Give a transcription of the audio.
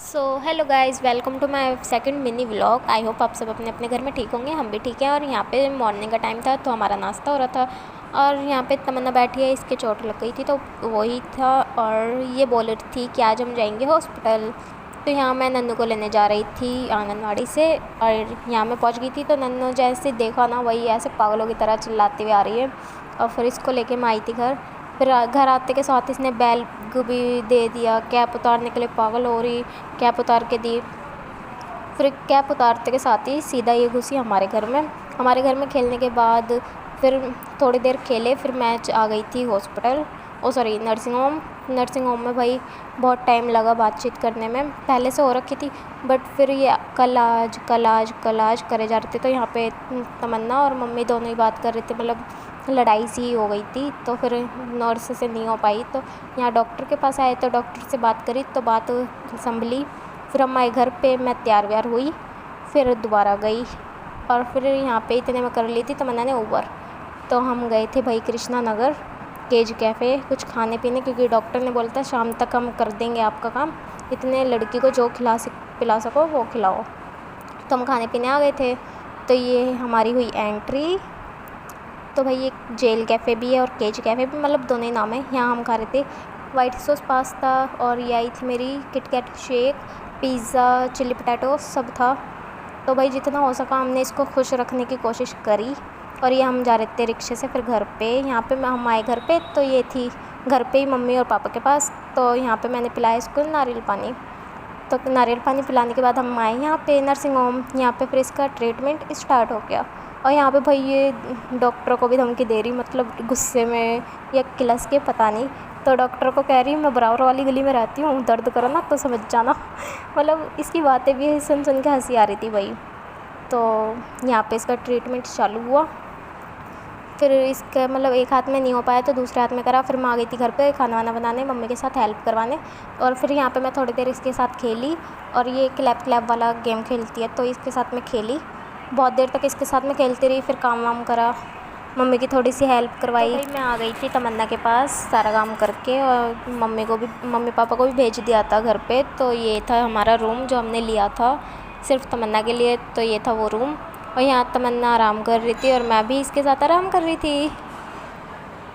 Hello guys, welcome to my second mini vlog. I hope आप सब अपने अपने घर में ठीक होंगे। हम भी ठीक हैं। और यहाँ पे मॉर्निंग का टाइम था तो हमारा नाश्ता हो रहा था। और यहाँ पे तमन्ना बैठी है, इसके चोट लग गई थी तो वही था। और ये बोल रही थी कि आज हम जाएंगे हॉस्पिटल। तो यहाँ मैं नन्नू को लेने जा रही थी आंगनवाड़ी से। और यहाँ मैं पहुँच गई थी तो नन्नू जैसे देखा ना, वही ऐसे पागलों की तरह चिल्लाती हुई आ रही है। और फिर इसको लेके मैं आई थी घर। फिर घर आते के साथ इसने बैग भी दे दिया, कैप उतारने के लिए पागल हो रही। कैप उतार के दी। फिर कैप उतारते के साथ ही सीधा ये घुसी हमारे घर में खेलने के बाद फिर थोड़ी देर खेले। फिर मैं आ गई थी हॉस्पिटल, ओ सॉरी नर्सिंग होम में। भाई बहुत टाइम लगा बातचीत करने में, पहले से हो रखी थी बट फिर ये कल आज करे जा रहे थे। तो यहाँ पे तमन्ना और मम्मी दोनों ही बात कर रहे थे, मतलब लड़ाई सी हो गई थी। तो फिर नर्स से नहीं हो पाई तो यहाँ डॉक्टर के पास आए तो डॉक्टर से बात करी तो बात संभली। फिर हम आए घर पे, मैं तैयार व्यार हुई, फिर दोबारा गई। और फिर यहाँ पे इतने में कर ली थी तमन्ना ने ऊबर। तो हम गए थे भाई कृष्णा नगर केज कैफ़े कुछ खाने पीने, क्योंकि डॉक्टर ने बोला था शाम तक हम कर देंगे आपका काम, इतने लड़की को जो पिला सको वो खिलाओ। तो हम खाने पीने आ गए थे। तो ये हमारी हुई एंट्री। तो भाई एक जेल कैफ़े भी है और केज कैफ़े भी, मतलब दोनों ही नाम है। यहाँ हम खा रहे थे वाइट सॉस पास्ता, और ये आई थी मेरी KitKat shake, pizza, chilli potato सब था। तो भाई जितना हो सका हमने इसको खुश रखने की कोशिश करी। और ये हम जा रहे थे रिक्शे से फिर घर पे। यहाँ पे हम आए घर पे तो ये थी घर पे ही मम्मी और पापा के पास। तो यहाँ पे मैंने पिलाया इसको नारियल पानी। तो नारियल पानी पिलाने के बाद हम आए यहाँ पे नर्सिंग होम। यहाँ पे फिर इसका ट्रीटमेंट स्टार्ट हो गया। और यहाँ पे भाई ये डॉक्टर को भी धमकी दे रही, मतलब गुस्से में या किलस के पता नहीं। तो डॉक्टर को कह रही मैं बराबर वाली गली में रहती हूँ, दर्द करो ना तो समझ जाना। मतलब इसकी बातें भी सुन सुन के हंसी आ रही थी भाई। तो यहाँ पे इसका ट्रीटमेंट चालू हुआ। फिर इसका मतलब एक हाथ में नहीं हो पाया तो दूसरे हाथ में करा। फिर मैं आ गई थी घर पे खाना वाना बनाने, मम्मी के साथ हेल्प करवाने। और फिर यहाँ पे मैं थोड़ी देर इसके साथ खेली। और ये क्लैप वाला गेम खेलती है तो इसके साथ मैं खेली, बहुत देर तक इसके साथ में खेलती रही। फिर काम वाम करा, मम्मी की थोड़ी सी हेल्प करवाई। तो भाई मैं आ गई थी तमन्ना के पास सारा काम करके, और मम्मी पापा को भी भेज दिया था घर पे। तो ये था हमारा रूम जो हमने लिया था सिर्फ तमन्ना के लिए। तो ये था वो रूम। और यहाँ तमन्ना आराम कर रही थी और मैं भी इसके साथ आराम कर रही थी।